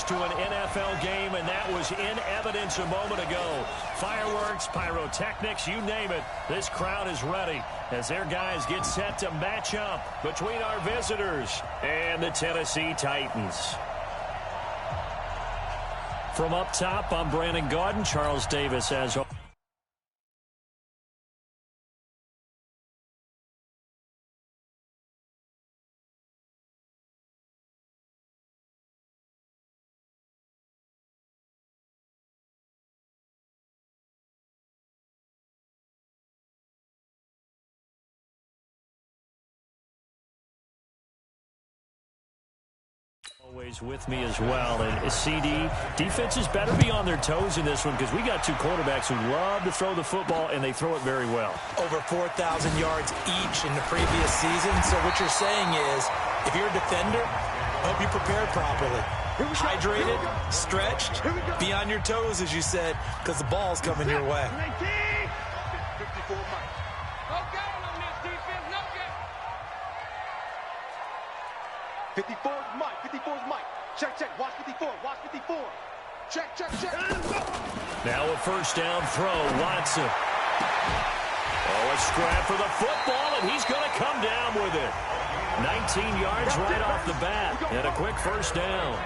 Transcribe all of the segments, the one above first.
to an NFL game, and that was in evidence a moment ago. Fireworks, pyrotechnics, you name it. This crowd is ready as their guys get set to match up between our visitors and the Tennessee Titans. From up top, I'm Brandon Gaudin. Charles Davis as always with me as well. And CD, defenses better be on their toes in this one because we got two quarterbacks who love to throw the football, and they throw it very well. Over 4,000 yards each in the previous season. So what you're saying is, if you're a defender, I hope you prepared properly. Hydrated, stretched, be on your toes, as you said, because the ball's coming your way. 54 is Mike. 54 is Mike. Check, check. Watch 54. Watch 54. Check, check, check. Now a first down throw. Watson. Oh, a scrap for the football, and he's going to come down with it. 19 yards right off the bat, and a quick first down.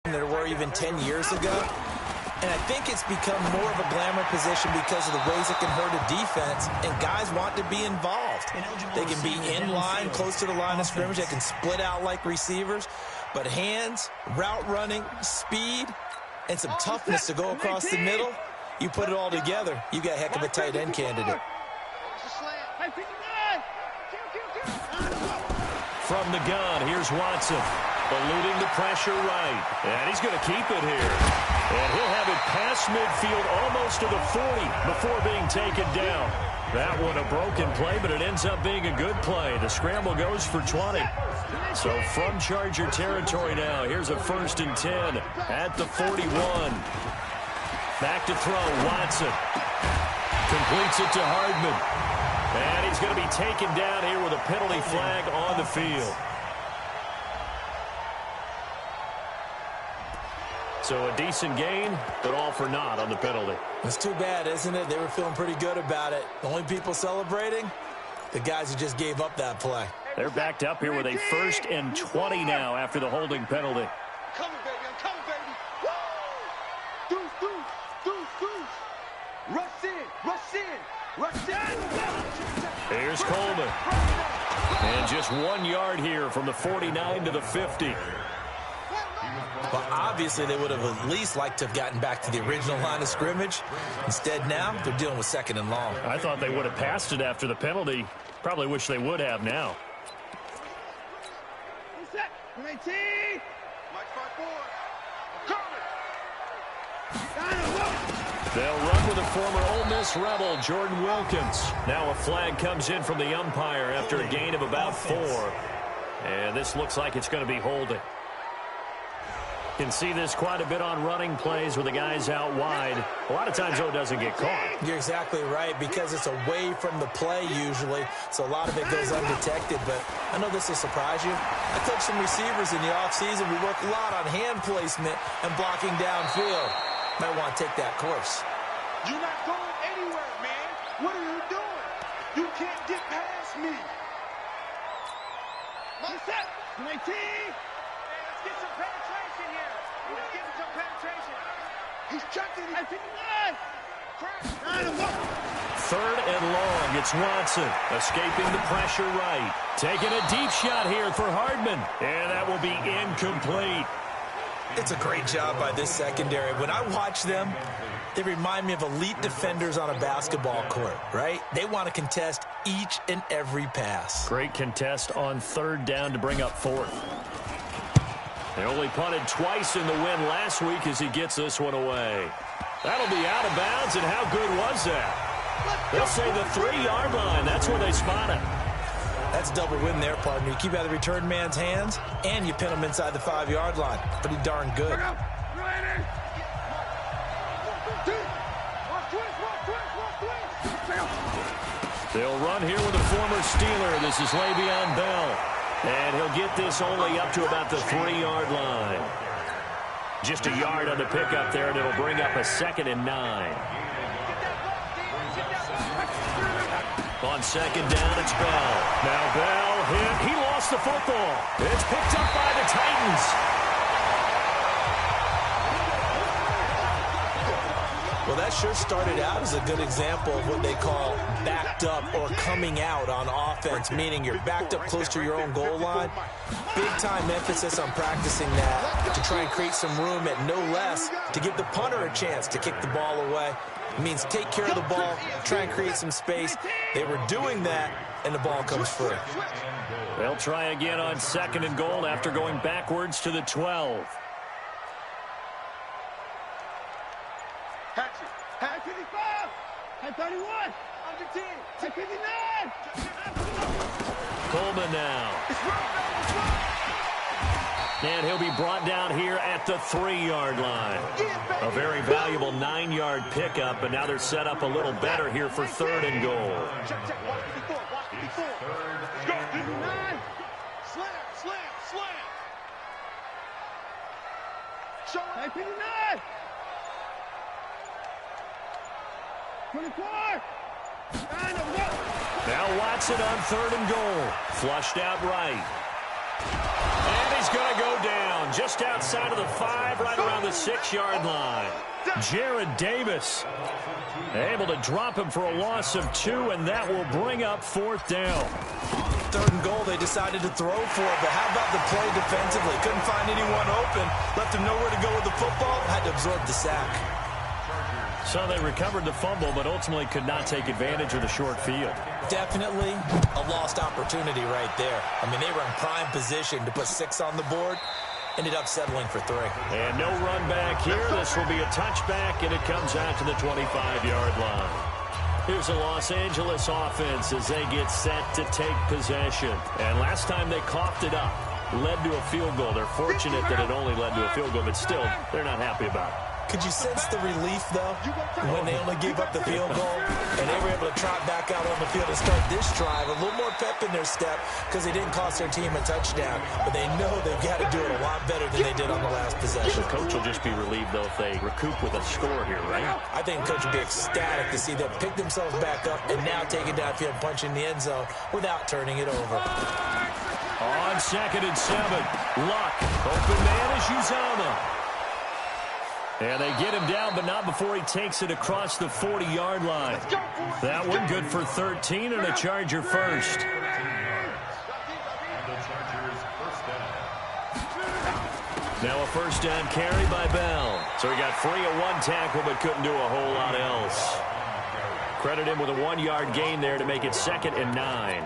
There were even 10 years ago. And I think it's become more of a glamour position because of the ways it can hurt a defense, and guys want to be involved. They can be in line, close to the line of scrimmage. They can split out like receivers. But hands, route running, speed, and some toughness to go across the middle, you put it all together, you got a heck of a tight end candidate. From the gun, here's Watson. Eluding the pressure right. And he's going to keep it here. And he'll have it past midfield almost to the 40 before being taken down. That one a broken play, but it ends up being a good play. The scramble goes for 20. So from Charger territory now, here's a 1st and 10 at the 41. Back to throw, Watson. Completes it to Hardman. And he's going to be taken down here with a penalty flag on the field. So a decent gain, but all for naught on the penalty. It's too bad, isn't it? They were feeling pretty good about it. The only people celebrating, the guys who just gave up that play. They're backed up here with a 1st and 20 now after the holding penalty. Coming, baby. I'm coming, baby. Woo! Deuce, deuce, deuce, deuce. Rush in, rush in, rush in. Here's Coleman. And just 1 yard here from the 49 to the 50. Well, obviously, they would have at least liked to have gotten back to the original line of scrimmage. Instead, now, they're dealing with 2nd and long. I thought they would have passed it after the penalty. Probably wish they would have now. They'll run with a former Ole Miss Rebel, Jordan Wilkins. Now a flag comes in from the umpire after a gain of about 4. And this looks like it's going to be holding. Can see this quite a bit on running plays with the guys out wide. A lot of times, though, it doesn't get caught. You're exactly right, because it's away from the play usually, so a lot of it goes undetected. But I know this will surprise you. I coach some receivers in the offseason. We work a lot on hand placement and blocking downfield. Might want to take that course. You're not going anywhere, man. What are you doing? You can't get past me. Set. 19. Let's get some penetration here. Let's get some penetration. He's checking it. 3rd and long. It's Watson escaping the pressure right. Taking a deep shot here for Hardman. And that will be incomplete. It's a great job by this secondary. When I watch them, they remind me of elite defenders on a basketball court, right? They want to contest each and every pass. Great contest on 3rd down to bring up 4th. They only punted twice in the win last week as he gets this one away. That'll be out of bounds, and how good was that? They'll say the 3-yard line. That's where they spot it. That's double win there, partner. You keep out of the return man's hands, and you pin him inside the 5-yard line. Pretty darn good. They'll run here with a former Steeler. This is Le'Veon Bell. And he'll get this only up to about the 3-yard line. Just a yard on the pickup there, and it'll bring up a 2nd and 9. On 2nd down, it's Bell. Now Bell hit. He lost the football. It's picked up by the Titans. Well, that sure started out as a good example of what they call backed up or coming out on offense, meaning you're backed up close to your own goal line. Big-time emphasis on practicing that to try and create some room at no less to give the punter a chance to kick the ball away. It means take care of the ball, try and create some space. They were doing that, and the ball comes free. They'll try again on 2nd and goal after going backwards to the 12. Hatchet. Hat 55. Hat 31. Under 10. Hat 59. Coleman now. And he'll be brought down here at the 3-yard line. A very valuable 9-yard pickup, and now they're set up a little better here for 3rd and goal. Check. Watch the before. Let's go. 59. Slam. Show it. 59. 24. Now Watson on 3rd and goal. Flushed out right. And he's going to go down just outside of the 5, right around the 6-yard line. Jared Davis able to drop him for a loss of 2, and that will bring up 4th down. 3rd and goal, they decided to throw for it, but how about the play defensively? Couldn't find anyone open, left him nowhere to go with the football, had to absorb the sack. So they recovered the fumble, but ultimately could not take advantage of the short field. Definitely a lost opportunity right there. I mean, they were in prime position to put 6 on the board. Ended up settling for 3. And no run back here. This will be a touchback, and it comes out to the 25-yard line. Here's a Los Angeles offense as they get set to take possession. And last time they coughed it up, led to a field goal. They're fortunate that it only led to a field goal, but still, they're not happy about it. Could you sense the relief, though, when they only gave up the field goal and they were able to trot back out on the field and start this drive? A little more pep in their step because they didn't cost their team a touchdown, but they know they've got to do it a lot better than they did on the last possession. The coach will just be relieved, though, if they recoup with a score here, right? I think the coach would be ecstatic to see them pick themselves back up and now take it downfield and punch in the end zone without turning it over. On 2nd and 7, Luck. Open man is Uzama. And they get him down, but not before he takes it across the 40-yard line. That one good for 13 and a Charger first. Now a 1st down carry by Bell. So he got free of 1 tackle, but couldn't do a whole lot else. Credit him with a 1-yard gain there to make it 2nd and 9.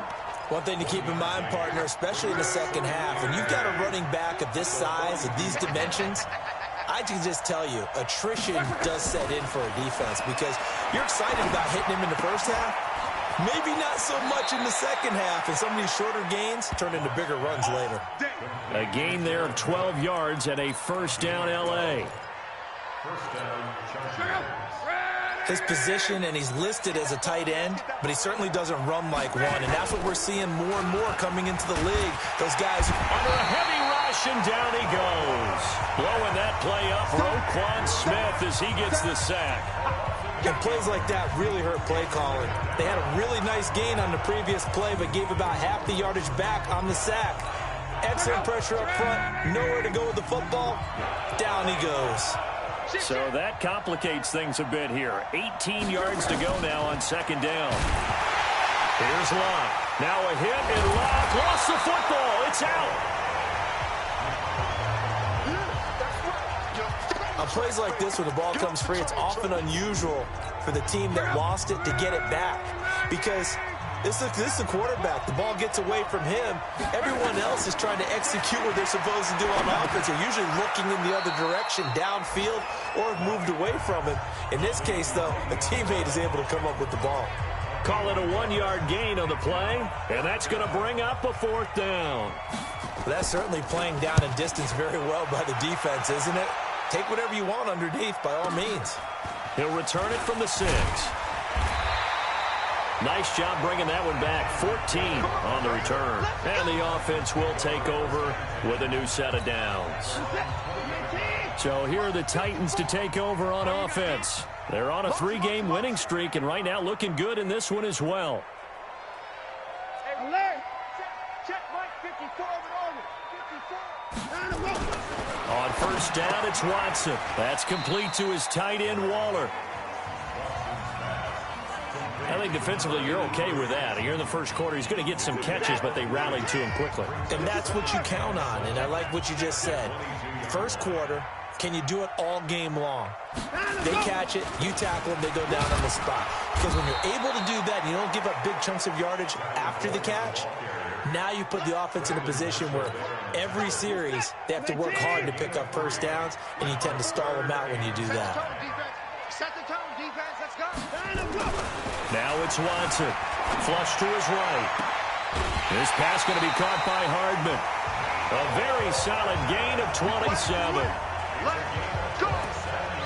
One thing to keep in mind, partner, especially in the second half, when you've got a running back of this size, of these dimensions, I can just tell you, attrition does set in for a defense because you're excited about hitting him in the first half. Maybe not so much in the second half, and some of these shorter gains turn into bigger runs later. A gain there of 12 yards and a 1st down L.A. His position, and he's listed as a tight end, but he certainly doesn't run like one, and that's what we're seeing more and more coming into the league. Those guys under a heavy rush, and down he goes. Blowing that play up, Roquan Smith as he gets the sack. And plays like that really hurt play calling. They had a really nice gain on the previous play, but gave about half the yardage back on the sack. Excellent pressure up front, nowhere to go with the football. Down he goes. So that complicates things a bit here. 18 yards to go now on 2nd down. Here's Luck. Now a hit, and Luck lost the football. It's out. On plays like this, when the ball comes free, it's often unusual for the team that lost it to get it back. Because this is the quarterback. The ball gets away from him. Everyone else is trying to execute what they're supposed to do on offense. They're usually looking in the other direction, downfield, or have moved away from him. In this case, though, a teammate is able to come up with the ball. Call it a 1-yard gain on the play, and that's going to bring up a 4th down. Well, that's certainly playing down in distance very well by the defense, isn't it? Take whatever you want underneath, by all means. He'll return it from the 6. Nice job bringing that one back. 14 on the return. And the offense will take over with a new set of downs. So here are the Titans to take over on offense. They're on a 3-game winning streak, and right now looking good in this one as well. Check Mike 54 over. 54. On first down, it's Watson. That's complete to his tight end, Waller. I think defensively you're okay with that. Here in the first quarter, he's going to get some catches, but they rallied to him quickly. And that's what you count on, and I like what you just said. First quarter, can you do it all game long? They catch it, you tackle them, they go down on the spot. Because when you're able to do that and you don't give up big chunks of yardage after the catch, now you put the offense in a position where every series they have to work hard to pick up first downs, and you tend to stall them out when you do that. Set the tone, defense. Let's go. Now it's Watson. Flush to his right. This pass going to be caught by Hardman. A very solid gain of 27.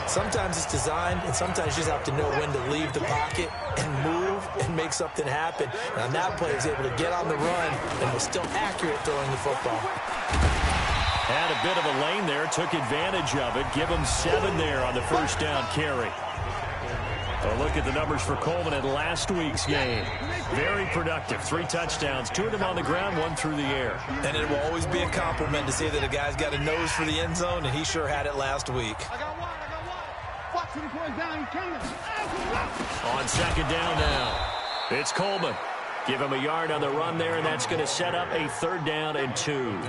Sometimes it's designed, and sometimes you just have to know when to leave the pocket and move and make something happen. And on that play, he was able to get on the run and was still accurate throwing the football. Had a bit of a lane there, took advantage of it. Give him 7 there on the first down carry. A look at the numbers for Coleman in last week's game. Very productive. 3 touchdowns, 2 of them on the ground, 1 through the air. And it will always be a compliment to say that a guy's got a nose for the end zone, and he sure had it last week. On second down now, it's Coleman. Give him a yard on the run there, and that's going to set up a 3rd down and 2.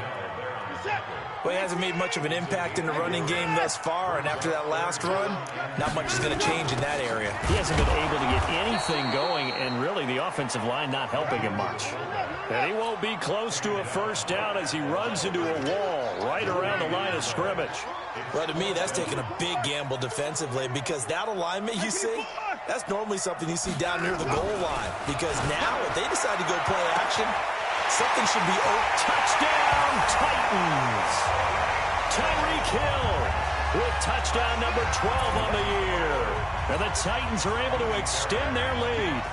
Well, he hasn't made much of an impact in the running game thus far, and after that last run, not much is going to change in that area. He hasn't been able to get anything going, and really the offensive line not helping him much. And he won't be close to a first down as he runs into a wall right around the line of scrimmage. Well, to me, that's taking a big gamble defensively, because that alignment you see, that's normally something you see down near the goal line. Because now, if they decide to go play action, something should be open. Touchdown, Titans! Tyreek Hill with touchdown number 12 on the year. And the Titans are able to extend their lead.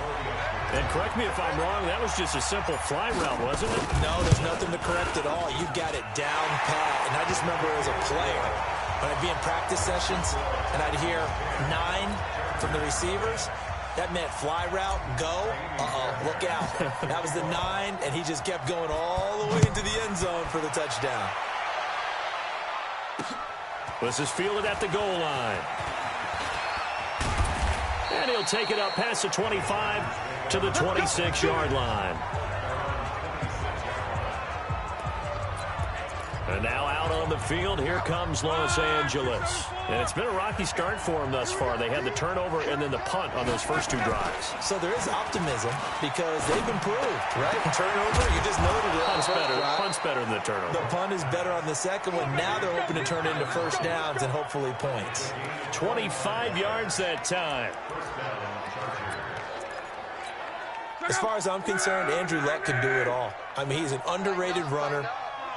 And correct me if I'm wrong, that was just a simple fly route, wasn't it? No, there's nothing to correct at all. You got it down pat. And I just remember as a player, when I'd be in practice sessions, and I'd hear 9 from the receivers, that meant fly route, go, look out. That was the 9, and he just kept going all the way into the end zone for the touchdown. This is fielded at the goal line. And he'll take it up past the 25 to the 26-yard line. And now out on the field, here comes Los Angeles. And it's been a rocky start for them thus far. They had the turnover and then the punt on those first 2 drives. So there is optimism because they've improved, right? Turnover, you just noted it. Punt's better than the turnover. The punt is better on the second one. Now they're hoping to turn it into first downs and hopefully points. 25 yards that time. As far as I'm concerned, Andrew Luck can do it all. I mean, he's an underrated runner.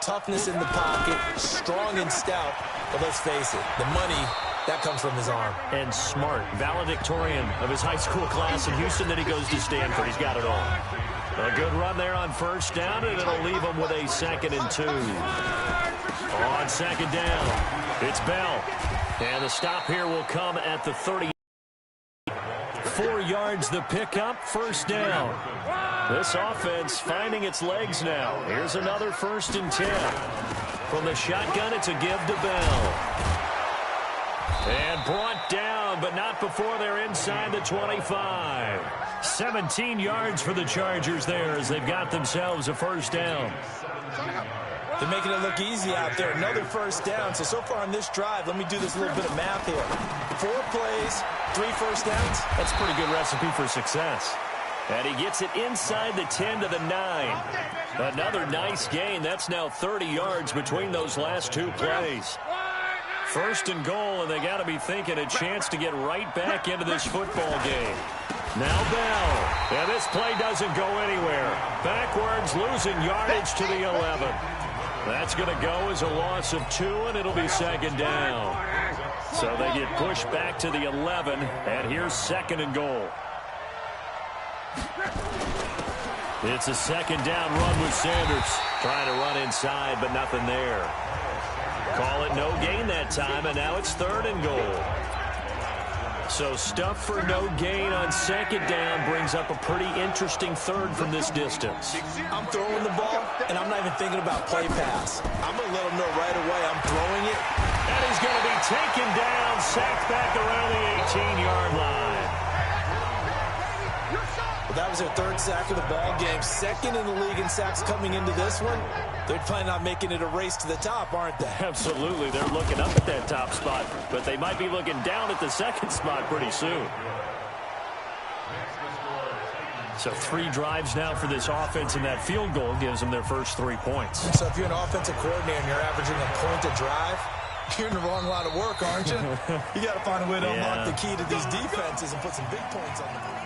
Toughness in the pocket, strong and stout. But let's face it, the money, that comes from his arm. And smart, valedictorian of his high school class in Houston. Then he goes to Stanford. He's got it all. A good run there on first down, and it'll leave him with a 2nd and 2. On second down, it's Bell. And the stop here will come at the 30. 4 yards the pickup, first down. This offense finding its legs now. Here's another 1st and 10. From the shotgun, it's a give to Bell. And brought down, but not before they're inside the 25. 17 yards for the Chargers there as they've got themselves a first down. They're making it look easy out there. Another first down. So far on this drive, let me do this little bit of math here. 4 plays, 3 first downs. That's a pretty good recipe for success. And he gets it inside the 10 to the 9. Another nice gain. That's now 30 yards between those last 2 plays. 1st and goal, and they got to be thinking a chance to get right back into this football game. Now Bell. And this play doesn't go anywhere. Backwards, losing yardage to the 11. That's going to go as a loss of 2, and it'll be 2nd down. So they get pushed back to the 11, and here's 2nd and goal. It's a second down run with Sanders. Trying to run inside, but nothing there. Call it no gain that time, and now it's 3rd and goal. So stuff for no gain on second down brings up a pretty interesting 3rd from this distance. I'm throwing the ball, and I'm not even thinking about play pass. I'm going to let him know right away I'm throwing it. And he's going to be taken down, sacked back around the 18-yard line. Well, that was their 3rd sack of the ball game. 2nd in the league in sacks coming into this one. They're planning on making it a race to the top, aren't they? Absolutely. They're looking up at that top spot, but they might be looking down at the 2nd spot pretty soon. So 3 drives now for this offense, and that field goal gives them their first 3 points. So if you're an offensive coordinator and you're averaging a point a drive, you're in the wrong line of work, aren't you? You got to find a way to unlock the key to these defenses and put some big points on the board.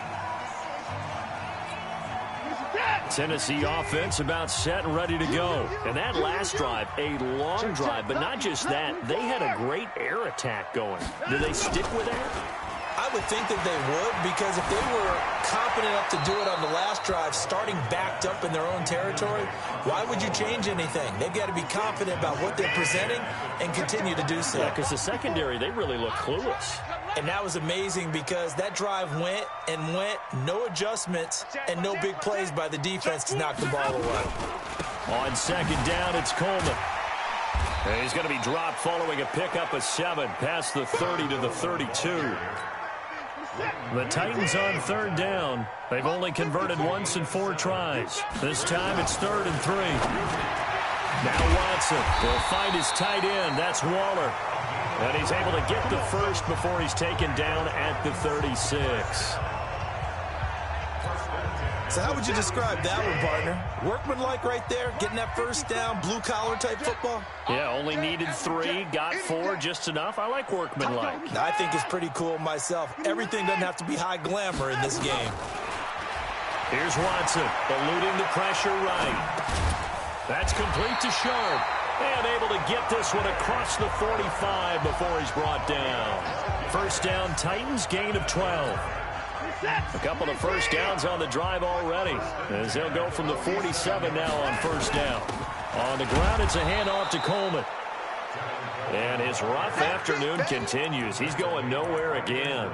Tennessee offense about set and ready to go. And that last drive, a long drive, but not just that. They had a great air attack going. Do they stick with that? I would think that they would, because if they were confident enough to do it on the last drive, starting backed up in their own territory, why would you change anything? They've got to be confident about what they're presenting and continue to do so. Yeah, because the secondary, they really look clueless. And that was amazing because that drive went and went, no adjustments, and no big plays by the defense to knock the ball away. On second down, it's Coleman. And he's going to be dropped following a pickup of 7 past the 30 to the 32. The Titans on 3rd down. They've only converted once in 4 tries. This time it's 3rd and 3. Now Watson will find his tight end. That's Waller. And he's able to get the first before he's taken down at the 36. So how would you describe that one, partner? Workmanlike right there, getting that first down, blue-collar type football? Yeah, only needed 3, got 4, just enough. I like workmanlike. I think it's pretty cool myself. Everything doesn't have to be high glamour in this game. Here's Watson, eluding the pressure right. That's complete to Sharp. And able to get this one across the 45 before he's brought down. First down, Titans, gain of 12. A couple of first downs on the drive already, as they'll go from the 47 now on first down. On the ground, it's a handoff to Coleman. And his rough afternoon continues. He's going nowhere again.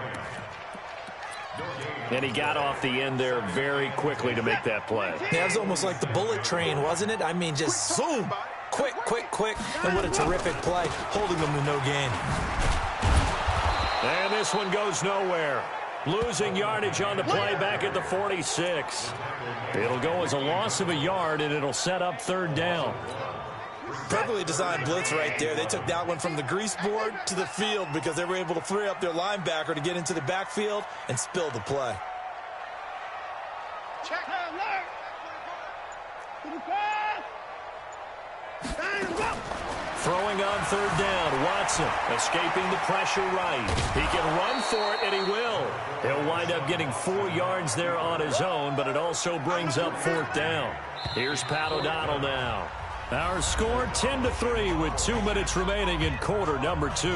And he got off the end there very quickly to make that play. That was almost like the bullet train, wasn't it? I mean, just zoom. Quick, quick, quick. And what a terrific play, holding them to no gain. And this one goes nowhere. Losing yardage on the play back at the 46. It'll go as a loss of a yard, and it'll set up 3rd down. Perfectly designed blitz right there. They took that one from the grease board to the field because they were able to free up their linebacker to get into the backfield and spill the play. Check alert. Throwing on 3rd down, Watson escaping the pressure right. He can run for it, and he will. He'll wind up getting 4 yards there on his own, but it also brings up 4th down. Here's Pat O'Donnell now. Our score 10-3 with 2 minutes remaining in quarter number 2.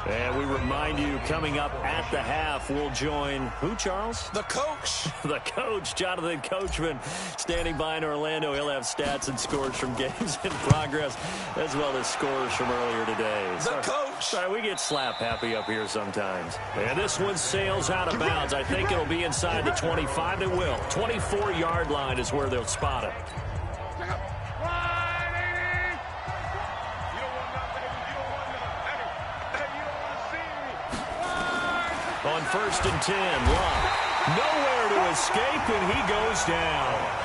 And we remind you, coming up at the half, we'll join who, Charles? The coach. The coach, Jonathan Coachman, standing by in Orlando. He'll have stats and scores from games in progress, as well as scores from earlier today. The coach. Sorry, we get slap happy up here sometimes. And this one sails out of bounds. I think it'll be inside the 25. It will. 24-yard line is where they'll spot it. On 1st and 10, Locke. Nowhere to escape, and he goes down.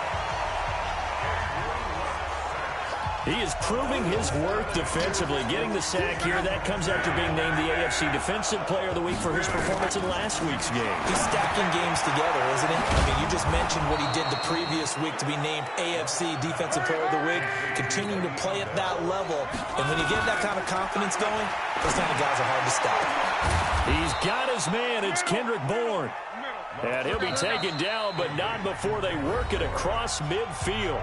He is proving his worth defensively, getting the sack here. That comes after being named the AFC Defensive Player of the Week for his performance in last week's game. He's stacking games together, isn't he? I mean, you just mentioned what he did the previous week to be named AFC Defensive Player of the Week, continuing to play at that level. And when you get that kind of confidence going, those kind of guys are hard to stop. He's got his man. It's Kendrick Bourne. And he'll be taken down, but not before they work it across midfield.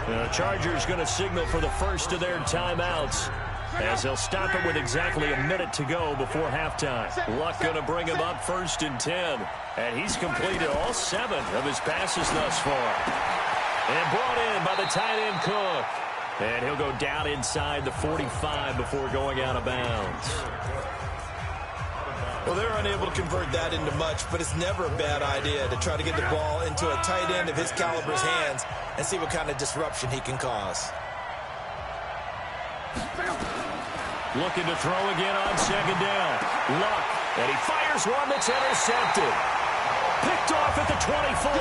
The Chargers going to signal for the first of their timeouts. as they'll stop it with exactly a minute to go before halftime. Luck going to bring him up 1st and 10. And he's completed all 7 of his passes thus far. And brought in by the tight end Cook. And he'll go down inside the 45 before going out of bounds. Well, they're unable to convert that into much, but it's never a bad idea to try to get the ball into a tight end of his caliber's hands and see what kind of disruption he can cause. Looking to throw again on 2nd down. Luck, and he fires one that's intercepted. Picked off at the 24.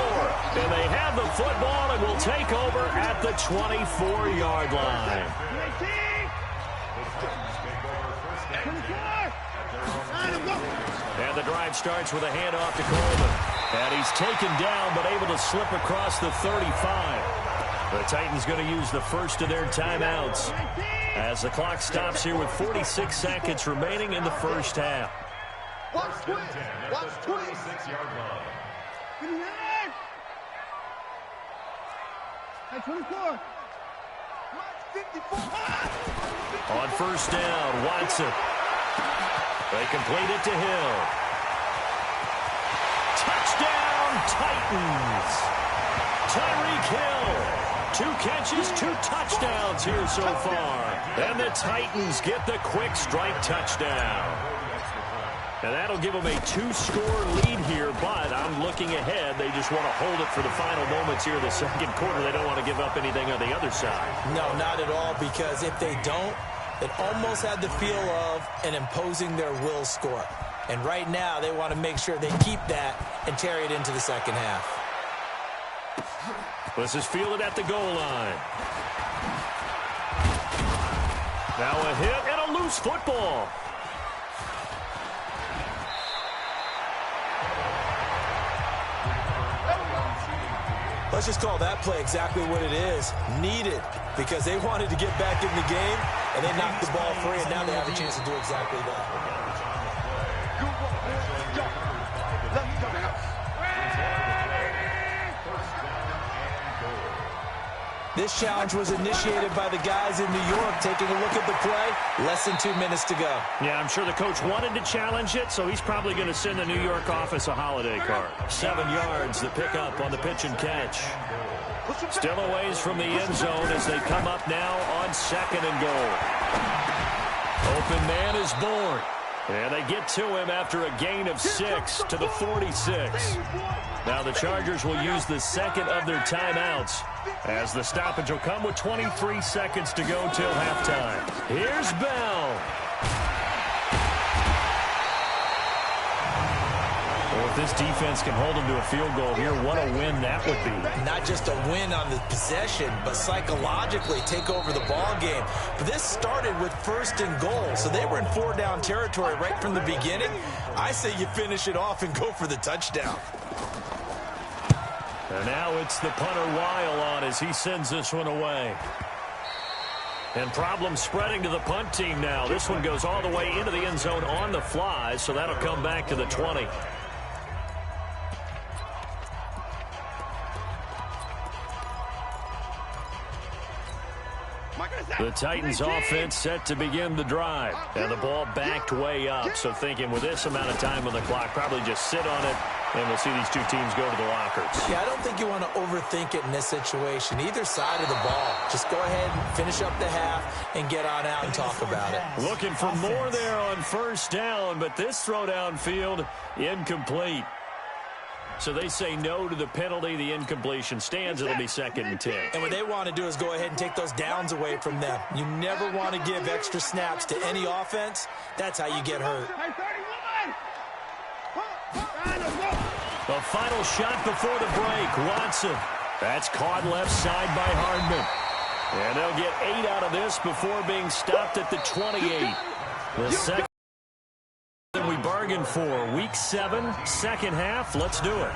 And they have the football and will take over at the 24-yard line. And the drive starts with a handoff to Coleman. And he's taken down but able to slip across the 35. The Titans going to use the first of their timeouts as the clock stops here with 46 seconds remaining in the first half. Watch twist. Watch twist. 6-yard line. 24. 54. On 1st down, Watson. They complete it to Hill. Touchdown, Titans. Tyreek Hill. 2 catches, 2 touchdowns here so far. And the Titans get the quick strike touchdown. And that'll give them a 2-score lead here, but I'm looking ahead. They just want to hold it for the final moments here of the 2nd quarter. They don't want to give up anything on the other side. No, not at all, because if they don't, it almost had the feel of an imposing their will score. And right now, they want to make sure they keep that and carry it into the 2nd half. This is fielded at the goal line. Now a hit and a loose football. Let's just call that play exactly what it is. Needed, because they wanted to get back in the game, and they knocked the ball free, and now they have a chance to do exactly that. This challenge was initiated by the guys in New York. Taking a look at the play, less than 2 minutes to go. Yeah, I'm sure the coach wanted to challenge it, so he's probably going to send the New York office a holiday card. 7 yards, the pickup on the pitch and catch. Still a ways from the end zone as they come up now on 2nd and goal. Open man is born. And they get to him after a gain of 6 to the 46. Now the Chargers will use the 2nd of their timeouts as the stoppage will come with 23 seconds to go till halftime. Here's Bell. Well, if this defense can hold them to a field goal here, what a win that would be. Not just a win on the possession, but psychologically take over the ball game. But this started with 1st and goal, so they were in 4-down territory right from the beginning. I say you finish it off and go for the touchdown. And now it's the punter Weil on as he sends this one away. And problems spreading to the punt team now. This one goes all the way into the end zone on the fly, so that'll come back to the 20. The Titans offense set to begin the drive. And the ball backed way up. So thinking with this amount of time on the clock, probably just sit on it. And we'll see these two teams go to the lockers. Yeah, I don't think you want to overthink it in this situation. Either side of the ball. Just go ahead and finish up the half and get on out and talk about it. Looking for more there on 1st down, but this throw downfield incomplete. So they say no to the penalty. The incompletion stands. It'll be 2nd and 10. And what they want to do is go ahead and take those downs away from them. You never want to give extra snaps to any offense. That's how you get hurt. The final shot before the break. Watson. That's caught left side by Hardman. And they'll get 8 out of this before being stopped at the 28. The second we bargained for. Week 7, 2nd half. Let's do it.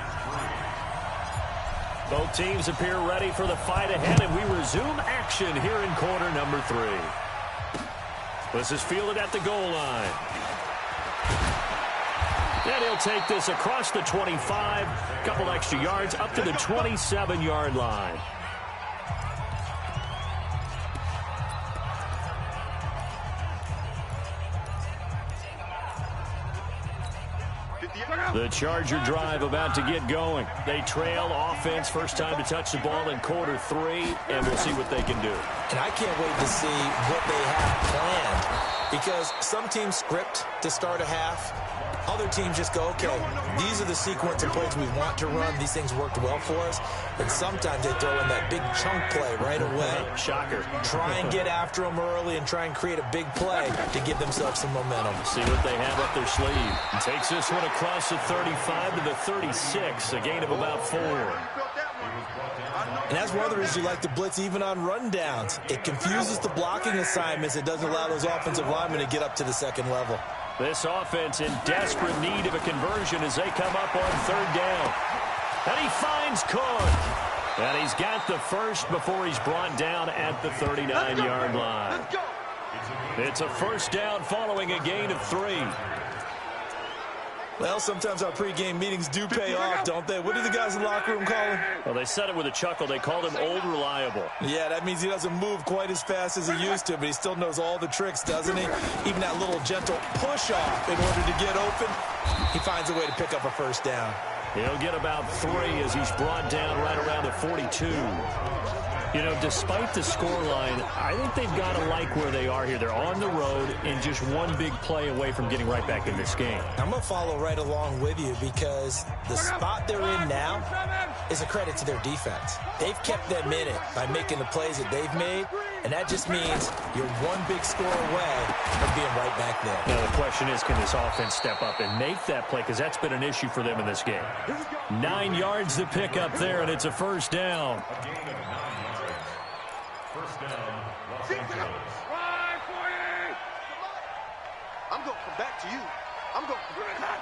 Both teams appear ready for the fight ahead, and we resume action here in quarter number 3. This is fielded at the goal line. And he'll take this across the 25, a couple extra yards up to the 27-yard line. The Charger drive about to get going. They trail offense, first time to touch the ball in quarter 3, and we'll see what they can do. And I can't wait to see what they have planned, because some teams script to start a half. Other teams just go, okay, these are the sequence of plays we want to run. These things worked well for us. And sometimes they throw in that big chunk play right away. Shocker. Try and get after them early and try and create a big play to give themselves some momentum. See what they have up their sleeve. Takes this one across the 35 to the 36, a gain of about 4. And that's one of the reasons you like to blitz even on rundowns. It confuses the blocking assignments. It doesn't allow those offensive linemen to get up to the second level. This offense in desperate need of a conversion as they come up on 3rd down. And he finds Cook. And he's got the first before he's brought down at the 39-yard line. It's a first down following a gain of 3. Well, sometimes our pregame meetings do pay off, don't they? What do the guys in the locker room call him? Well, they said it with a chuckle. They called him Old Reliable. Yeah, that means he doesn't move quite as fast as he used to, but he still knows all the tricks, doesn't he? Even that little gentle push-off in order to get open, he finds a way to pick up a first down. He'll get about 3 as he's brought down right around the 42. You know, despite the scoreline, I think they've got to like where they are here. They're on the road and just one big play away from getting right back in this game. I'm going to follow right along with you because the spot they're in now is a credit to their defense. They've kept them in it by making the plays that they've made, and that just means you're one big score away from being right back there. Now, the question is, can this offense step up and make that play? Because that's been an issue for them in this game. 9 yards to pick up there, and it's a first down. I'm going to come back to you. I'm going to come back.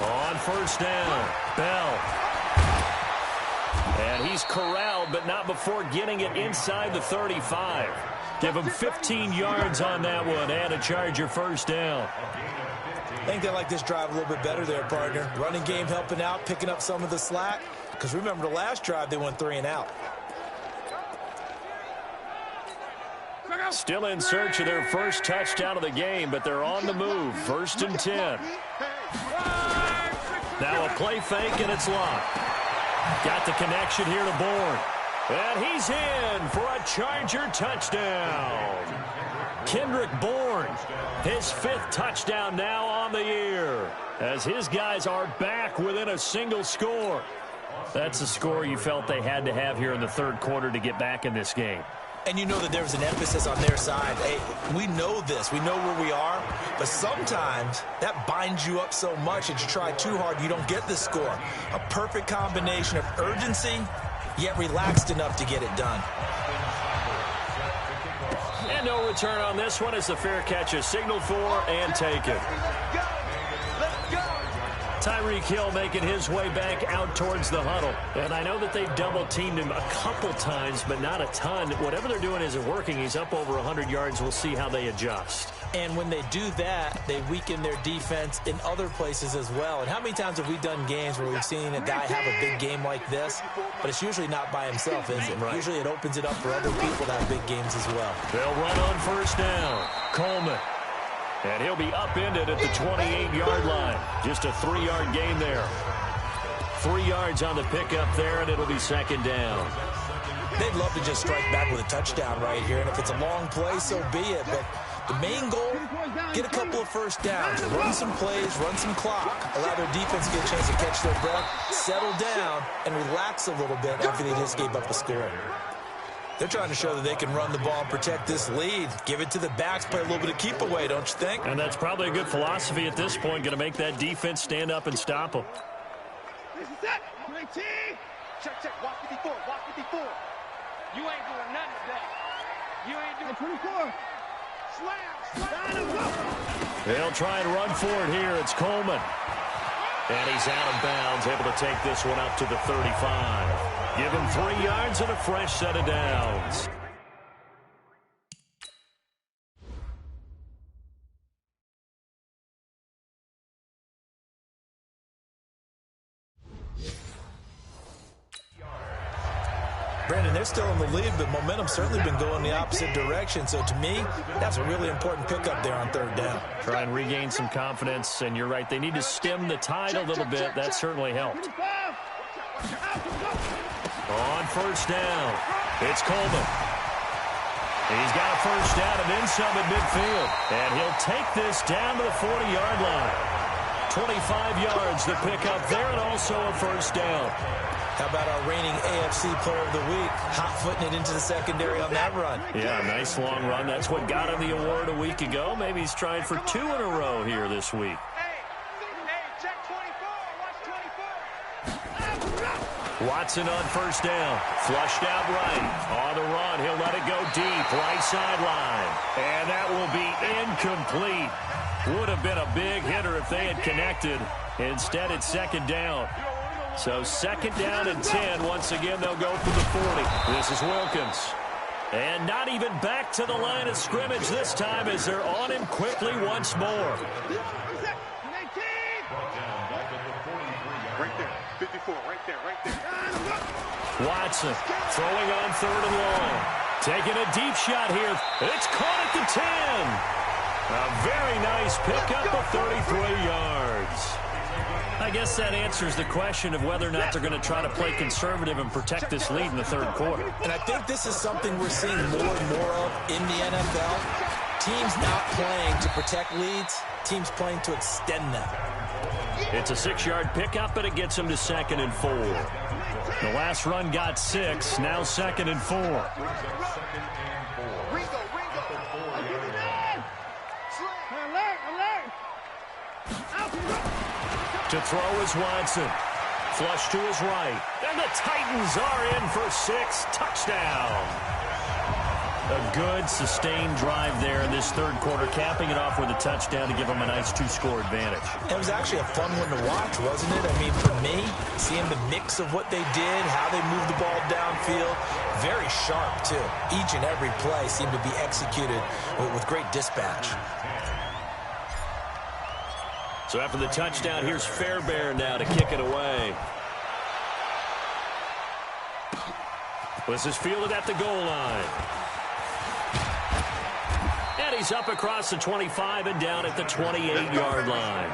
On first down, Bell. And he's corralled, but not before getting it inside the 35. Give him 15 yards on that one and a Charger first down. I think they like this drive a little bit better there, partner. Running game helping out, picking up some of the slack. Because remember, the last drive, they went 3 and out. Still in search of their first touchdown of the game, but they're on the move. 1st and 10. Now a play fake, and it's locked. Got the connection here to Bourne. And he's in for a Charger touchdown. Kendrick Bourne, his 5th touchdown now on the year, as his guys are back within a single score. That's the score you felt they had to have here in the 3rd quarter to get back in this game. And you know that there was an emphasis on their side. Hey, we know this. We know where we are. But sometimes that binds you up so much that you try too hard, you don't get the score. A perfect combination of urgency, yet relaxed enough to get it done. And no return on this one as the fair catch is signaled for and taken. Tyreek Hill making his way back out towards the huddle. And I know that they've double-teamed him a couple times, but not a ton. Whatever they're doing isn't working. He's up over 100 yards. We'll see how they adjust. And when they do that, they weaken their defense in other places as well. And how many times have we done games where we've seen a guy have a big game like this, but it's usually not by himself, is it? Right. Usually it opens it up for other people to have big games as well. They'll run on first down. Coleman. And he'll be upended at the 28-yard line. Just a 3-yard gain there. 3 yards on the pickup there, and it'll be 2nd down. They'd love to just strike back with a touchdown right here, and if it's a long play, so be it. But the main goal, get a couple of first downs, run some plays, run some clock, allow their defense to get a chance to catch their breath, settle down, and relax a little bit after they just gave up a score. They're trying to show that they can run the ball and protect this lead. Give it to the backs, play a little bit of keep away, don't you think? And that's probably a good philosophy at this point, going to make that defense stand up and stop them. This is it. 19. Check, check. Walk 54. Walk 54. You ain't doing nothing today. You ain't doing 24. Slam. They'll try and run for it here. It's Coleman. And he's out of bounds, able to take this one up to the 35. Give him 3 yards and a fresh set of downs. Brandon, they're still in the lead, but momentum's certainly been going the opposite direction. So to me, that's a really important pickup there on third down. Try and regain some confidence, and you're right. They need to stem the tide a little bit. That certainly helped. On first down, it's Coleman. He's got a first down and then some at midfield. And he'll take this down to the 40-yard line. 25 yards to pick up there, and also a first down. How about our reigning AFC Player of the Week, hot-footing it into the secondary on that run? Yeah, nice long run. That's what got him the award a week ago. Maybe he's trying for 2 in a row here this week. Check 24. Watch 24. Watson on first down. Flushed out right. On the run, he'll let it go deep. Right sideline. And that will be incomplete. Would have been a big hitter if they had connected. Instead, it's second down. So second down and 10. Once again, they'll go for the 40. This is Wilkins. And not even back to the line of scrimmage this time as they're on him quickly once more. Right there. 54. Right there. Watson throwing on third and long. Taking a deep shot here. It's caught at the 10. A very nice pickup of 33 yards. I guess that answers the question of whether or not they're going to try to play conservative and protect this lead in the third quarter. And I think this is something we're seeing more and more of in the NFL. Teams not playing to protect leads, teams playing to extend them. It's a 6-yard pickup, but it gets them to 2nd and 4. The last run got 6, now 2nd and 4. To throw is Watson. Flush to his right. And the Titans are in for 6. Touchdown. A good, sustained drive there in this third quarter, capping it off with a touchdown to give them a nice 2-score advantage. It was actually a fun one to watch, wasn't it? I mean, for me, seeing the mix of what they did, how they moved the ball downfield, very sharp, too. Each and every play seemed to be executed with great dispatch. So after the touchdown, here's Fairbairn now to kick it away. This is fielded at the goal line. And he's up across the 25 and down at the 28-yard line.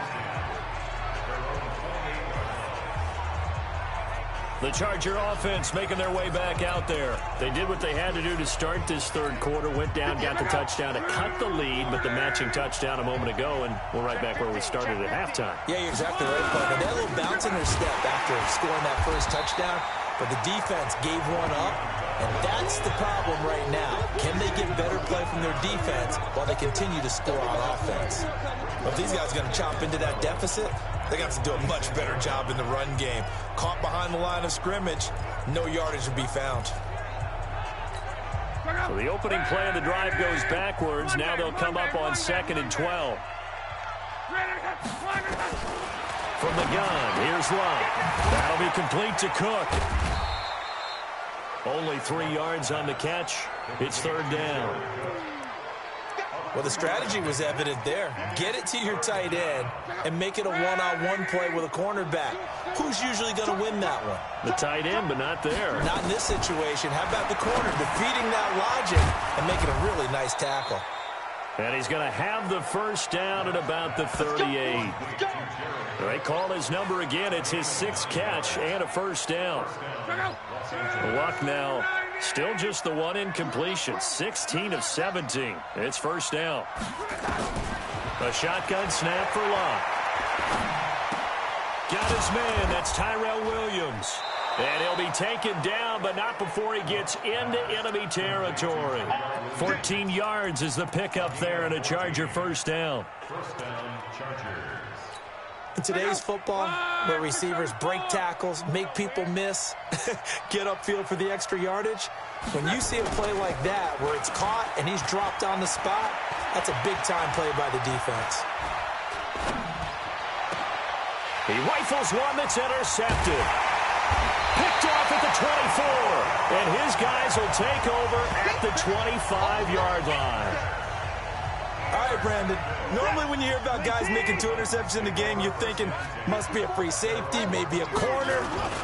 The Charger offense making their way back out there. They did what they had to do to start this third quarter, went down, got the touchdown to cut the lead, but the matching touchdown a moment ago, and we're right back where we started at halftime. Yeah, you're exactly right, Bud. They had a little bounce in their step after scoring that first touchdown, but the defense gave one up, and that's the problem right now. Can they get better play from their defense while they continue to score on offense? Well, if these guys are going to chop into that deficit, they got to do a much better job in the run game. Caught behind the line of scrimmage, no yardage would be found. So the opening play of the drive goes backwards. Now they'll come up on 2nd and 12. From the gun, here's Love. That'll be complete to Cook. Only 3 yards on the catch. It's third down. Well, the strategy was evident there. Get it to your tight end and make it a one-on-one play with a cornerback. Who's usually going to win that one? The tight end, but not there. Not in this situation. How about the corner defeating that logic and making a really nice tackle? And he's going to have the first down at about the 38. They call his number again. It's his 6th catch and a first down. Luck now. Still just the one incompletion. 16 of 17. It's first down. A shotgun snap for Love. Got his man. That's Tyrell Williams. And he'll be taken down, but not before he gets into enemy territory. 14 yards is the pickup there, and a Charger first down. First down, Chargers. In today's football, where receivers break tackles, make people miss, get upfield for the extra yardage, when you see a play like that where it's caught and he's dropped on the spot, that's a big-time play by the defense. He rifles one that's intercepted. Picked off at the 24, and his guys will take over at the 25-yard line. All right, Brandon, normally when you hear about guys making 2 interceptions in the game, you're thinking must be a free safety, maybe a corner.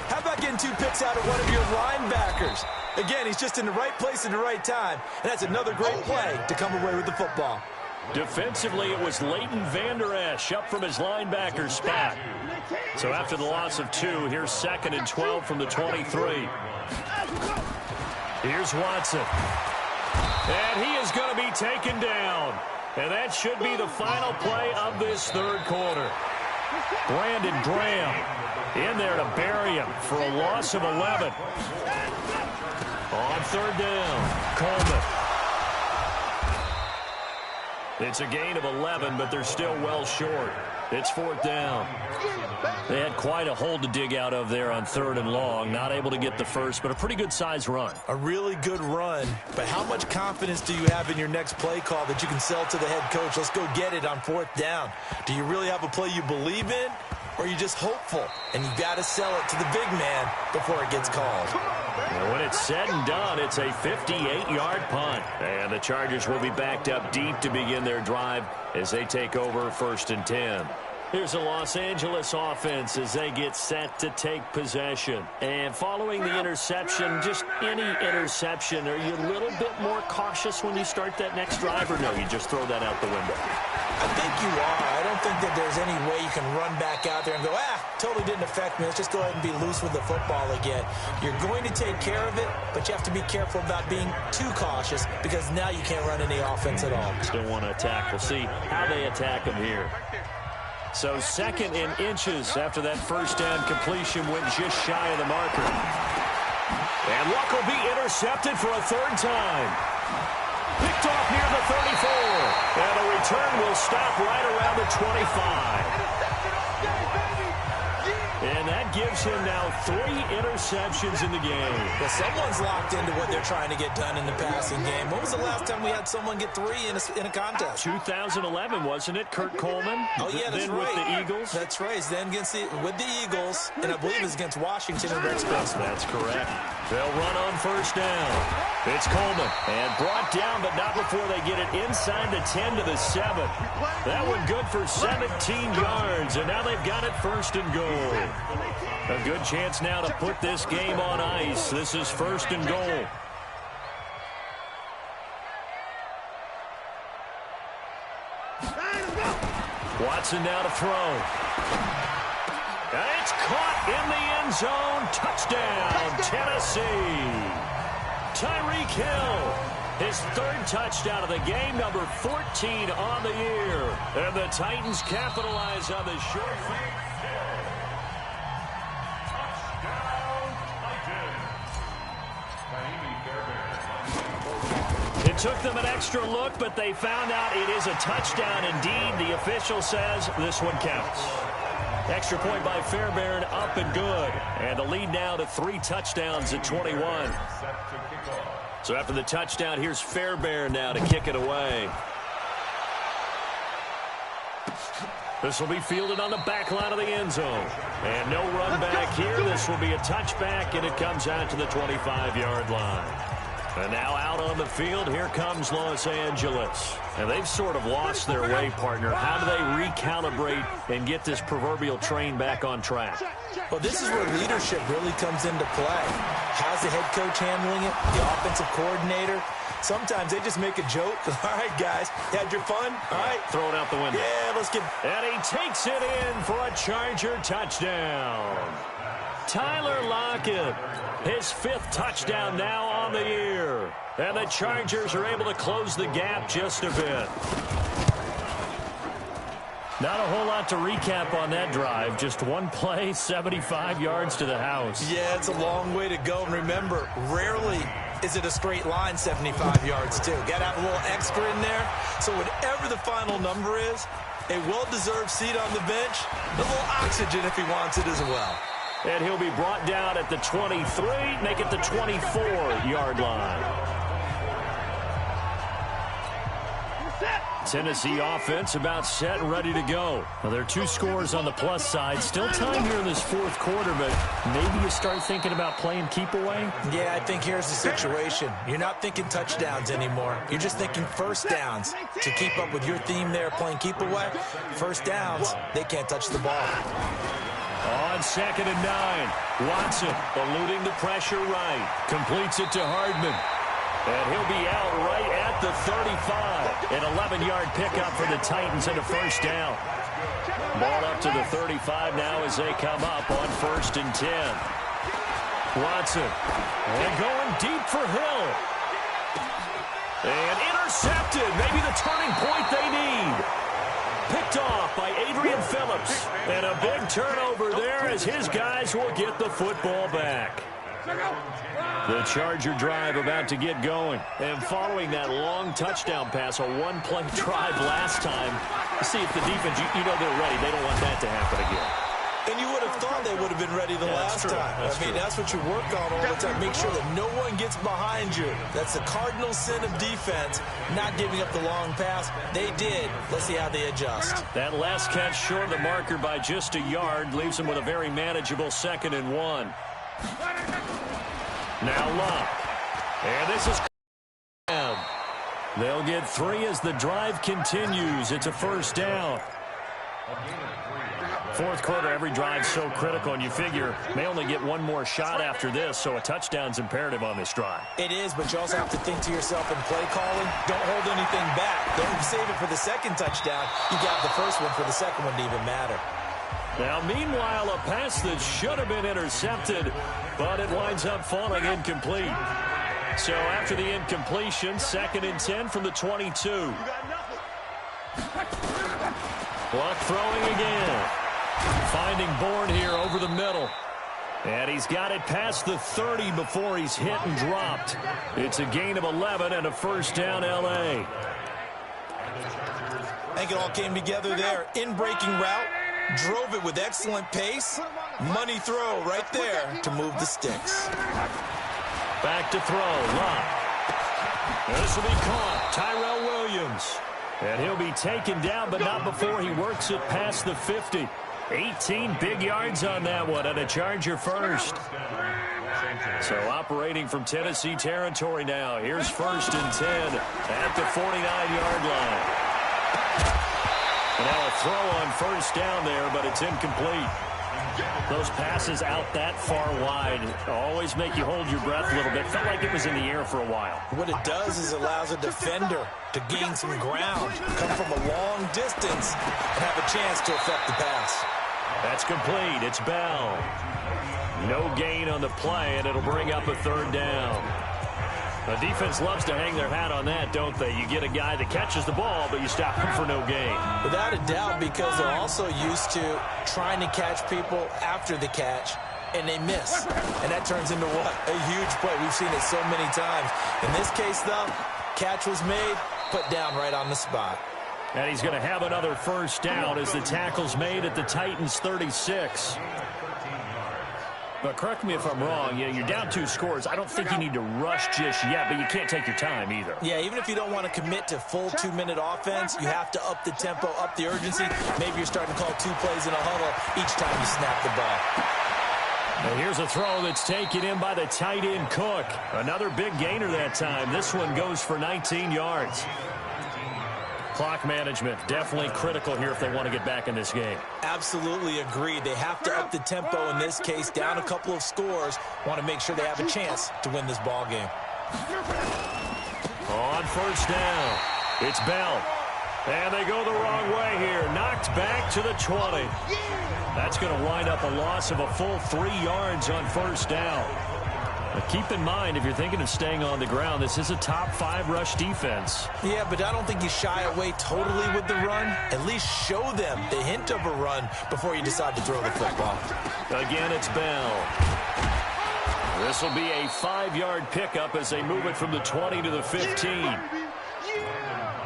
How about getting getting 2 picks out of one of your linebackers. Again, he's just in the right place at the right time, and that's another great play to come away with the football. Defensively, it was Leighton Vander Esch up from his linebacker spot. So after the loss of 2, here's 2nd and 12 from the 23. Here's Watson. And he is going to be taken down. And that should be the final play of this third quarter. Brandon Graham in there to bury him for a loss of 11. On 3rd down, Coleman. It's a gain of 11, but they're still well short. It's 4th down. They had quite a hole to dig out of there on 3rd and long. Not able to get the first, but a pretty good-sized run. A really good run, but how much confidence do you have in your next play call that you can sell to the head coach? Let's go get it on 4th down. Do you really have a play you believe in, or are you just hopeful? And you got to sell it to the big man before it gets called. And when it's said and done, it's a 58-yard punt. And the Chargers will be backed up deep to begin their drive as they take over 1st and 10. Here's a Los Angeles offense as they get set to take possession. And following the interception, just any interception, are you a little bit more cautious when you start that next drive, or no, you just throw that out the window? I think you are. I don't think that there's any way you can run back out there and go, totally didn't affect me. Let's just go ahead and be loose with the football again. You're going to take care of it, but you have to be careful about being too cautious because now you can't run any offense at all. Still want to attack. We'll see how they attack them here. So 2nd and inches after that 1st down completion went just shy of the marker. And Luck will be intercepted for a 3rd time. Picked off near the 34. And a return will stop right around the 25. And that gives him now 3 interceptions in the game. Well, someone's locked into what they're trying to get done in the passing game. When was the last time we had someone get 3 in a contest? 2011, wasn't it? Kurt Coleman? Oh, yeah, that's then right. With the Eagles? That's right. Then with the Eagles, and I believe it's against Washington and Rex Grossman. That's correct. They'll run on 1st down. It's Coleman. And brought down, but not before they get it inside the 10 to the 7. That one good for 17 yards, and now they've got it 1st and goal. A good chance now to put this game on ice. This is 1st and goal. Watson now to throw. And it's caught in the end zone. Touchdown, Tennessee. Tyreek Hill, his 3rd touchdown of the game, number 14 on the year. And the Titans capitalize on the short field. It took them an extra look, but they found out it is a touchdown indeed. The official says this one counts. Extra point by Fairbairn, up and good. And the lead now to 3 touchdowns at 21. So after the touchdown, here's Fairbairn now to kick it away. This will be fielded on the back line of the end zone. And no run back here. This will be a touchback, and it comes out to the 25-yard line. And now out on the field, here comes Los Angeles. And they've sort of lost their way, partner. How do they recalibrate and get this proverbial train back on track? Well, this is where leadership really comes into play. How's the head coach handling it? The offensive coordinator? Sometimes they just make a joke. All right, guys, had your fun? All right. Throw it out the window. Yeah, let's get... And he takes it in for a Charger touchdown. Tyler Lockett, his 5th touchdown now on the year. And the Chargers are able to close the gap just a bit. Not a whole lot to recap on that drive. Just one play, 75 yards to the house. Yeah, it's a long way to go. And remember, rarely is it a straight line 75 yards, too. Got to have a little extra in there. So whatever the final number is, a well-deserved seat on the bench, a little oxygen if he wants it as well. And he'll be brought down at the 23, make it the 24-yard line. Tennessee offense about set and ready to go. Well, there are 2 scores on the plus side. Still time here in this 4th quarter, but maybe you start thinking about playing keep away? Yeah, I think here's the situation. You're not thinking touchdowns anymore. You're just thinking 1st downs. To keep up with your theme there, playing keep away, 1st downs, they can't touch the ball. On 2nd and 9. Watson eluding the pressure right. Completes it to Hardman. And he'll be out right at the 35. An 11-yard pickup for the Titans and a first down. Ball up to the 35 now as they come up on 1st and 10. Watson. And going deep for Hill. And intercepted. Maybe the turning point they need. Picked off by Adrian Phillips. And a big turnover there as his guys will get the football back. The Charger drive about to get going. And following that long touchdown pass, a one-play drive last time, see if the defense, you know they're ready. They don't want that to happen again. And you would have thought they would have been ready the last time. That's what you work on all the time. Make sure that no one gets behind you. That's the cardinal sin of defense, not giving up the long pass. They did. Let's see how they adjust. That last catch short of the marker by just a yard leaves them with a very manageable 2nd and 1. Now Luck. And this is down. They'll get 3 as the drive continues. It's a first down. Fourth quarter, every drive so critical, and you figure may only get one more shot after this, so a touchdown's imperative on this drive. It is, but you also have to think to yourself in play calling, don't hold anything back. Don't save it for the second touchdown. You got the first one for the second one to even matter. Now, meanwhile, a pass that should have been intercepted, but it winds up falling incomplete. So after the incompletion, 2nd and 10 from the 22. Luck throwing again. Finding Bourne here over the middle. And he's got it past the 30 before he's hit and dropped. It's a gain of 11 and a first down, L.A. I think it all came together there. In-breaking route. Drove it with excellent pace. Money throw right there to move the sticks. Back to throw. Luck. This will be caught. Tyrell Williams. And he'll be taken down, but not before he works it past the 50. 18 big yards on that one, and a Charger first. So operating from Tennessee territory now. Here's 1st and 10 at the 49-yard line. And now a throw on first down there, but it's incomplete. Those passes out that far wide always make you hold your breath a little bit. Felt like it was in the air for a while. What it does is it allows a defender to gain some ground, come from a long distance, and have a chance to affect the pass. That's complete. It's Bell. No gain on the play, and it'll bring up a 3rd down. The defense loves to hang their hat on that, don't they? You get a guy that catches the ball, but you stop him for no gain. Without a doubt, because they're also used to trying to catch people after the catch, and they miss. And that turns into what? A huge play. We've seen it so many times. In this case, though, catch was made, put down right on the spot. And he's going to have another first down as the tackle's made at the Titans' 36. But correct me if I'm wrong, you're down 2 scores. I don't think you need to rush just yet, but you can't take your time either. Yeah, even if you don't want to commit to full 2-minute offense, you have to up the tempo, up the urgency. Maybe you're starting to call 2 plays in a huddle each time you snap the ball. And here's a throw that's taken in by the tight end Cook. Another big gainer that time. This one goes for 19 yards. Clock management, definitely critical here if they want to get back in this game. Absolutely agreed. They have to up the tempo in this case, down a couple of scores. Want to make sure they have a chance to win this ball game. On first down, it's Bell. And they go the wrong way here. Knocked back to the 20. That's going to wind up a loss of a full 3 yards on first down. But keep in mind, if you're thinking of staying on the ground, this is a top 5 rush defense. Yeah, but I don't think you shy away totally with the run. At least show them the hint of a run before you decide to throw the football. Again, it's Bell. This will be a 5-yard pickup as they move it from the 20 to the 15.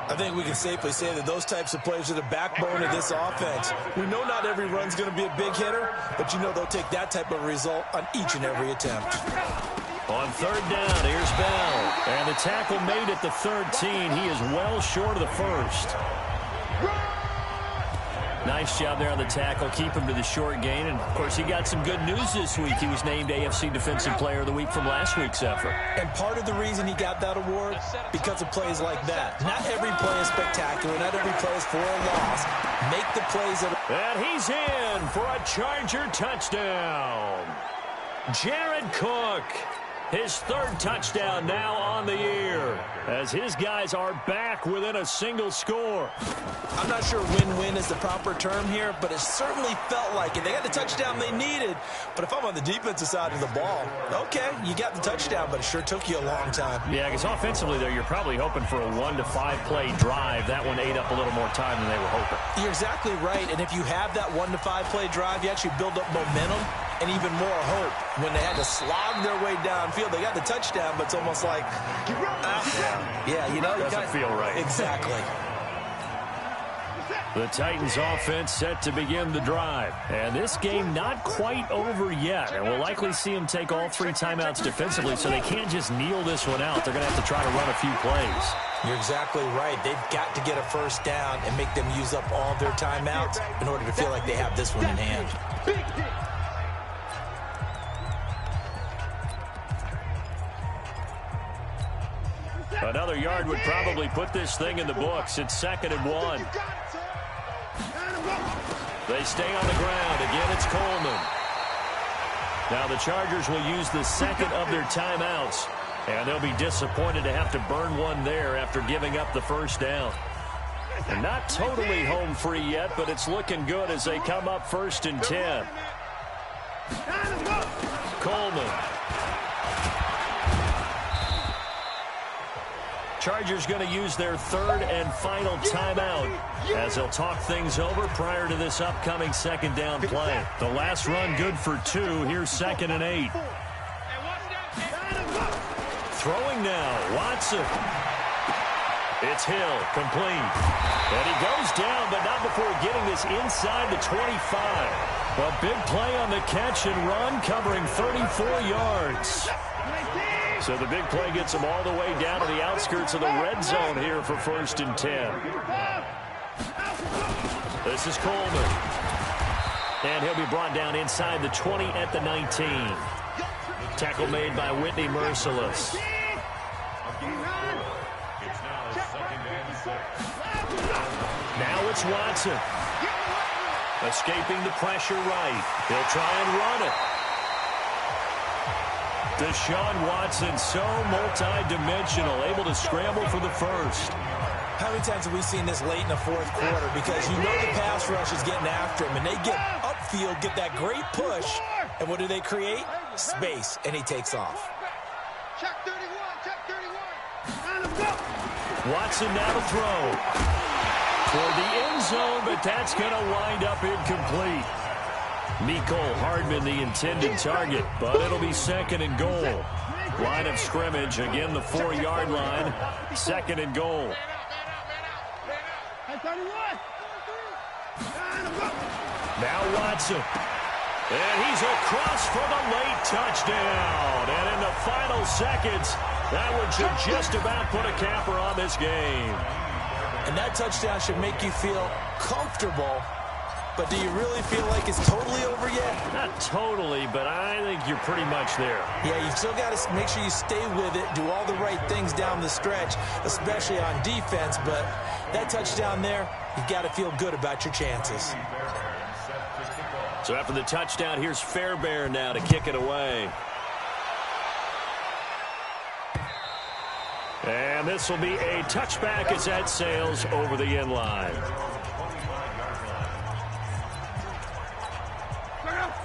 I think we can safely say that those types of plays are the backbone of this offense. We know not every run's going to be a big hitter, but you know they'll take that type of result on each and every attempt. On third down, here's Bell. And the tackle made at the 13. He is well short of the first. Nice job there on the tackle. Keep him to the short gain. And, of course, he got some good news this week. He was named AFC Defensive Player of the Week from last week's effort. And part of the reason he got that award, because of plays like that. Not every play is spectacular. Not every play is for a loss. Make the plays that are... And he's in for a Charger touchdown. Jared Cook. His third touchdown now on the year as his guys are back within a single score. I'm not sure win-win is the proper term here, but it certainly felt like it. They got the touchdown they needed, but if I'm on the defensive side of the ball, okay, you got the touchdown, but it sure took you a long time. Yeah, because offensively there, you're probably hoping for a 1 to 5 play drive. That one ate up a little more time than they were hoping. You're exactly right, and if you have that 1 to 5 play drive, you actually build up momentum and even more hope. When they had to slog their way downfield, they got the touchdown, but it's almost like, yeah, you know, doesn't feel right. Exactly. The Titans offense set to begin the drive. And this game not quite over yet. And we'll likely see them take all 3 timeouts defensively, so they can't just kneel this one out. They're going to have to try to run a few plays. You're exactly right. They've got to get a first down and make them use up all their timeouts in order to feel like they have this one in hand. Another yard would probably put this thing in the books. It's 2nd and 1. They stay on the ground. Again, it's Coleman. Now the Chargers will use the second of their timeouts, and they'll be disappointed to have to burn one there after giving up the first down. And not totally home free yet, but it's looking good as they come up 1st and 10. Coleman. Chargers going to use their 3rd and final timeout as they'll talk things over prior to this upcoming 2nd down play. The last run good for 2. Here's 2nd and 8. Throwing now, Watson. It's Hill, complete. And he goes down, but not before getting this inside the 25. A big play on the catch and run, covering 34 yards. So the big play gets them all the way down to the outskirts of the red zone here for 1st and 10. This is Coleman. And he'll be brought down inside the 20 at the 19. Tackle made by Whitney Merciless. Now it's Watson. Escaping the pressure right. He'll try and run it. Deshaun Watson, so multi-dimensional, able to scramble for the first. How many times have we seen this late in the 4th quarter? Because you know the pass rush is getting after him, and they get upfield, get that great push, and what do they create? Space, and he takes off. Check 31, check 31. Watson now to throw. For the end zone, but that's going to wind up incomplete. Mecole Hardman, the intended target, but it'll be 2nd and goal. Line of scrimmage, again the 4-yard line, 2nd and goal. Now Watson. And he's across for the late touchdown. And in the final seconds, that one should just about put a capper on this game. And that touchdown should make you feel comfortable. But do you really feel like it's totally over yet? Not totally, but I think you're pretty much there. Yeah, you still got to make sure you stay with it, do all the right things down the stretch, especially on defense. But that touchdown there, you've got to feel good about your chances. So after the touchdown, here's Fairbairn now to kick it away. And this will be a touchback as that sails over the end line.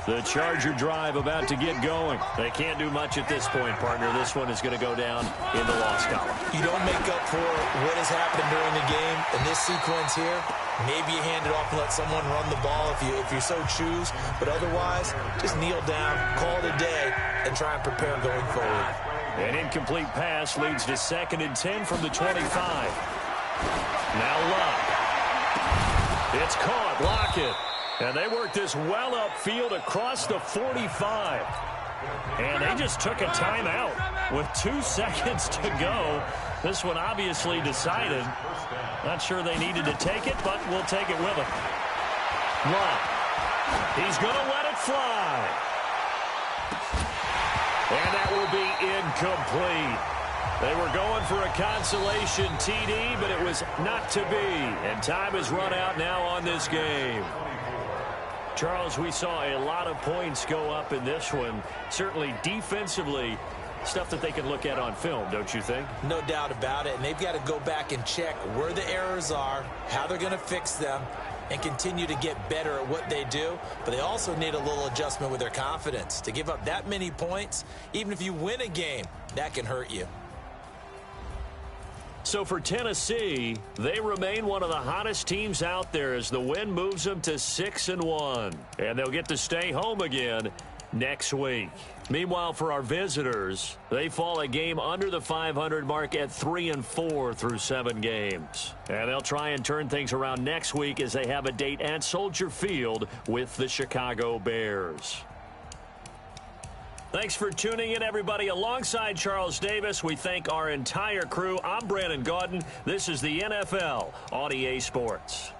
The Charger drive about to get going. They can't do much at this point, partner. This one is going to go down in the loss column. You don't make up for what has happened during the game in this sequence here. Maybe you hand it off and let someone run the ball if you so choose. But otherwise, just kneel down, call it a day, and try and prepare going forward. An incomplete pass leads to 2nd and 10 from the 25. Now Luck. It's caught. Lockett. And they work this well upfield across the 45. And they just took a timeout with 2 seconds to go. This one obviously decided. Not sure they needed to take it, but we'll take it with them. Love. He's going to let it fly. And that will be incomplete. They were going for a consolation TD, but it was not to be. And time has run out now on this game. Charles, we saw a lot of points go up in this one. Certainly defensively, stuff that they can look at on film, don't you think? No doubt about it. And they've got to go back and check where the errors are, how they're going to fix them, and continue to get better at what they do. But they also need a little adjustment with their confidence. To give up that many points, even if you win a game, that can hurt you. So for Tennessee, they remain one of the hottest teams out there as the win moves them to 6-1. And they'll get to stay home again next week. Meanwhile, for our visitors, they fall a game under the 500 mark at 3-4 through 7 games. And they'll try and turn things around next week as they have a date at Soldier Field with the Chicago Bears. Thanks for tuning in, everybody. Alongside Charles Davis, we thank our entire crew. I'm Brandon Gaudin. This is the NFL on EA Sports.